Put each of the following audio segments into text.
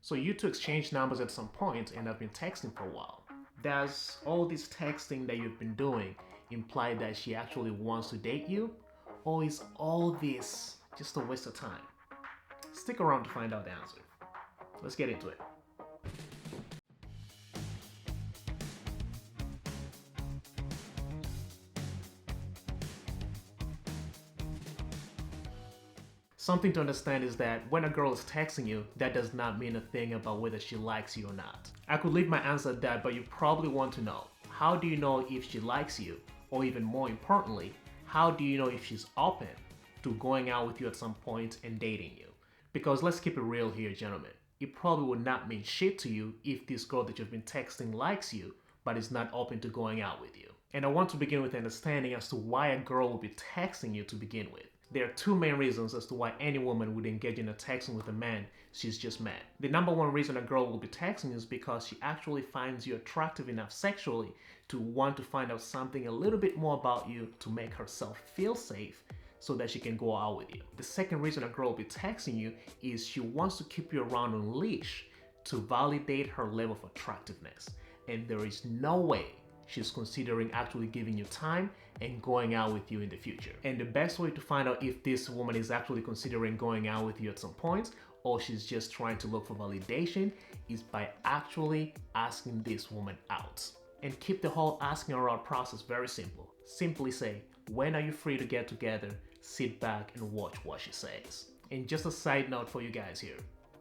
So you two exchange numbers at some point and have been texting for a while. Does all this texting that you've been doing imply that she actually wants to date you? Or is all this just a waste of time? Stick around to find out the answer. Let's get into it. Something to understand is that when a girl is texting you, that does not mean a thing about whether she likes you or not. I could leave my answer at that, but you probably want to know, how do you know if she likes you? Or even more importantly, how do you know if she's open to going out with you at some point and dating you? Because let's keep it real here, gentlemen. It probably would not mean shit to you if this girl that you've been texting likes you, but is not open to going out with you. And I want to begin with understanding as to why a girl will be texting you to begin with. There are two main reasons as to why any woman would engage in a texting with a man she's just met. The number one reason a girl will be texting is because she actually finds you attractive enough sexually to want to find out something a little bit more about you to make herself feel safe so that she can go out with you. The second reason a girl will be texting you is she wants to keep you around on leash to validate her level of attractiveness. And there is no way she's considering actually giving you time and going out with you in the future. And the best way to find out if this woman is actually considering going out with you at some point or she's just trying to look for validation is by actually asking this woman out. And keep the whole asking her out process very simple. Simply say, when are you free to get together? Sit back and watch what she says. And just a side note for you guys here.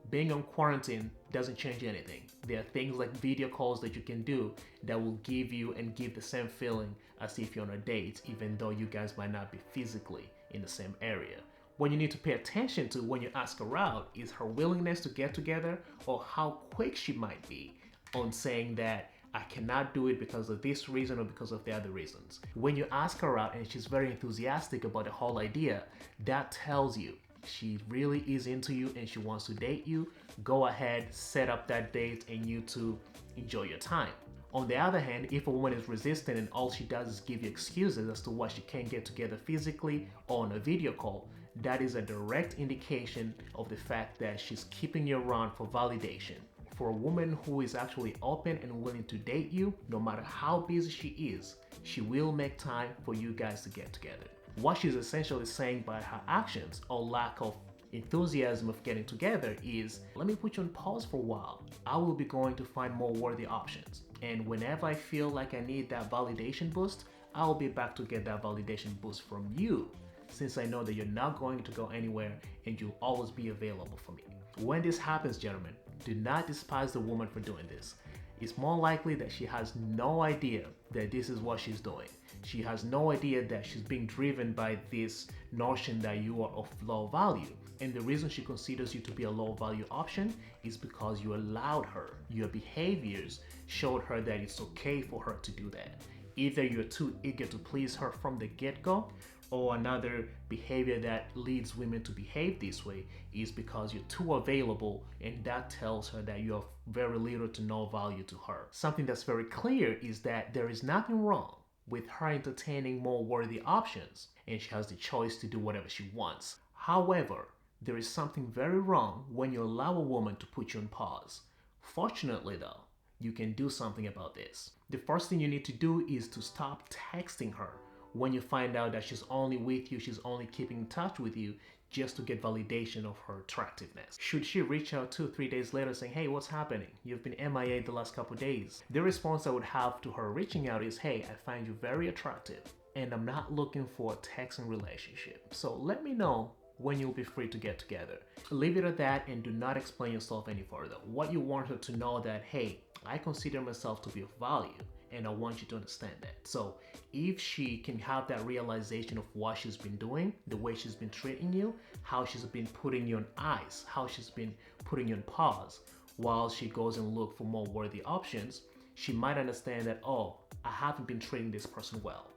Being on quarantine doesn't change anything. There are things like video calls that you can do that will give you and give the same feeling as if you're on a date, even though you guys might not be physically in the same area. What you need to pay attention to when you ask her out is her willingness to get together or how quick she might be on saying that I cannot do it because of this reason or because of the other reasons. When you ask her out and she's very enthusiastic about the whole idea, that tells you she really is into you and she wants to date you. Go ahead, set up that date and you two enjoy your time. On the other hand, if a woman is resistant and all she does is give you excuses as to why she can't get together physically or on a video call, that is a direct indication of the fact that she's keeping you around for validation. For a woman who is actually open and willing to date you, no matter how busy she is, she will make time for you guys to get together. What she's essentially saying by her actions or lack of enthusiasm of getting together is, let me put you on pause for a while. I will be going to find more worthy options. And whenever I feel like I need that validation boost, I'll be back to get that validation boost from you, since I know that you're not going to go anywhere and you'll always be available for me. When this happens, gentlemen, do not despise the woman for doing this. It's more likely that she has no idea that this is what she's doing. She has no idea that she's being driven by this notion that you are of low value. And the reason she considers you to be a low value option is because you allowed her. Your behaviors showed her that it's okay for her to do that. Either you're too eager to please her from the get-go, or another behavior that leads women to behave this way is because you're too available, and that tells her that you have very little to no value to her. Something that's very clear is that there is nothing wrong with her entertaining more worthy options, and she has the choice to do whatever she wants. However, there is something very wrong when you allow a woman to put you on pause. Fortunately though, you can do something about this. The first thing you need to do is to stop texting her when you find out that she's only with you, she's only keeping in touch with you just to get validation of her attractiveness. Should she reach out 2-3 days later saying, hey, what's happening? You've been MIA the last couple days. The response I would have to her reaching out is, hey, I find you very attractive and I'm not looking for a texting relationship. So let me know when you'll be free to get together. Leave it at that and do not explain yourself any further. What you want her to know that, hey, I consider myself to be of value and I want you to understand that. So if she can have that realization of what she's been doing, the way she's been treating you, how she's been putting you on ice, how she's been putting you on pause while she goes and look for more worthy options, she might understand that, oh, I haven't been treating this person well.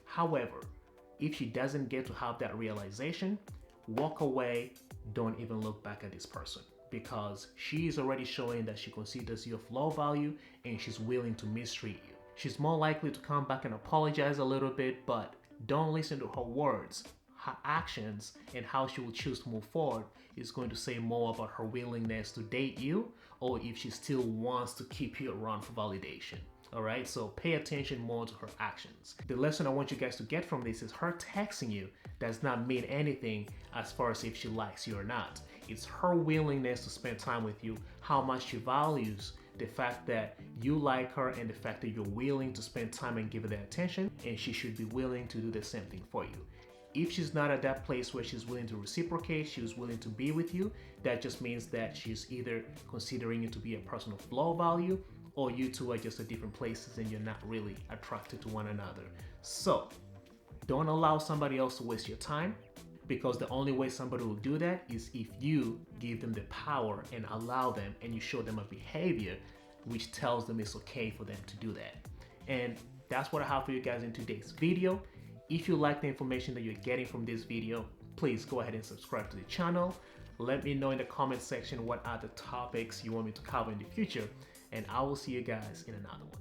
However, if she doesn't get to have that realization, walk away, don't even look back at this person, because she is already showing that she considers you of low value and she's willing to mistreat you. She's more likely to come back and apologize a little bit, but don't listen to her words. her actions and how she will choose to move forward is going to say more about her willingness to date you, or if she still wants to keep you around for validation. Alright, so pay attention more to her actions. The lesson I want you guys to get from this is her texting you does not mean anything as far as if she likes you or not. It's her willingness to spend time with you, how much she values the fact that you like her, and the fact that you're willing to spend time and give her that attention, and she should be willing to do the same thing for you. If she's not at that place where she's willing to reciprocate, she's willing to be with you, that just means that she's either considering you to be a person of low value, or you two are just at different places and you're not really attracted to one another. So don't allow somebody else to waste your time, because the only way somebody will do that is if you give them the power and allow them, and you show them a behavior which tells them it's okay for them to do that. And that's what I have for you guys in today's video. If you like the information that you're getting from this video, please go ahead and subscribe to the channel. Let me know in the comment section what other topics you want me to cover in the future, and I will see you guys in another one.